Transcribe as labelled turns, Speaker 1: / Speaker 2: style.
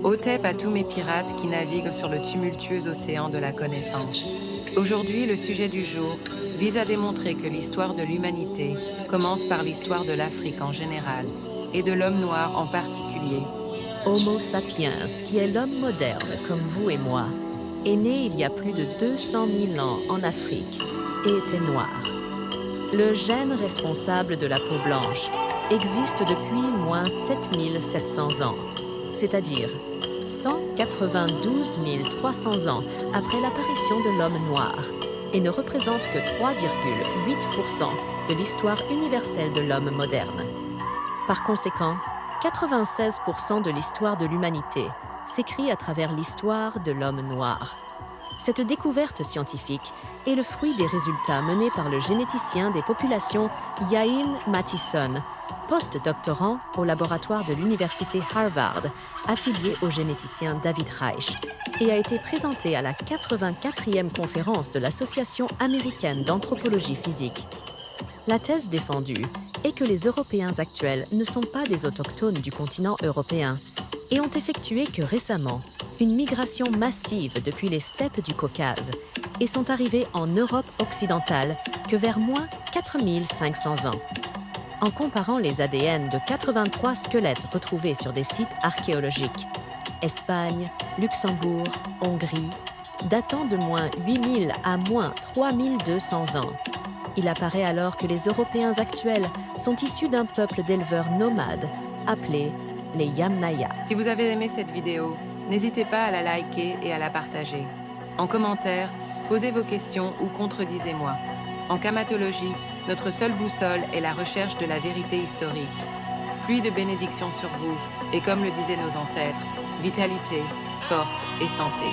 Speaker 1: Otep à tous mes pirates qui naviguent sur le tumultueux océan de la connaissance. Aujourd'hui, le sujet du jour vise à démontrer que l'histoire de l'humanité commence par l'histoire de l'Afrique en général et de l'homme noir en particulier.
Speaker 2: Homo sapiens, qui est l'homme moderne comme vous et moi, est né il y a plus de 200 000 ans en Afrique et était noir. Le gène responsable de la peau blanche existe depuis moins 7 700 ans, c'est-à-dire 192 300 ans après l'apparition de l'homme noir, et ne représente que 3,8% de l'histoire universelle de l'homme moderne. Par conséquent, 96% de l'histoire de l'humanité s'écrit à travers l'histoire de l'homme noir. Cette découverte scientifique est le fruit des résultats menés par le généticien des populations Ian Mattison, post-doctorant au laboratoire de l'université Harvard, affilié au généticien David Reich, et a été présenté à la 84e conférence de l'Association américaine d'anthropologie physique. La thèse défendue est que les Européens actuels ne sont pas des autochtones du continent européen et ont effectué que récemment une migration massive depuis les steppes du Caucase et sont arrivés en Europe occidentale que vers moins 4500 ans. En comparant les ADN de 83 squelettes retrouvés sur des sites archéologiques, Espagne, Luxembourg, Hongrie, datant de moins 8000 à moins 3200 ans, il apparaît alors que les Européens actuels sont issus d'un peuple d'éleveurs nomades appelés les Yamnaya.
Speaker 1: Si vous avez aimé cette vidéo, n'hésitez pas à la liker et à la partager. En commentaire, posez vos questions ou contredisez-moi. En camatologie, notre seule boussole est la recherche de la vérité historique. Pluie de bénédictions sur vous, et comme le disaient nos ancêtres, vitalité, force et santé.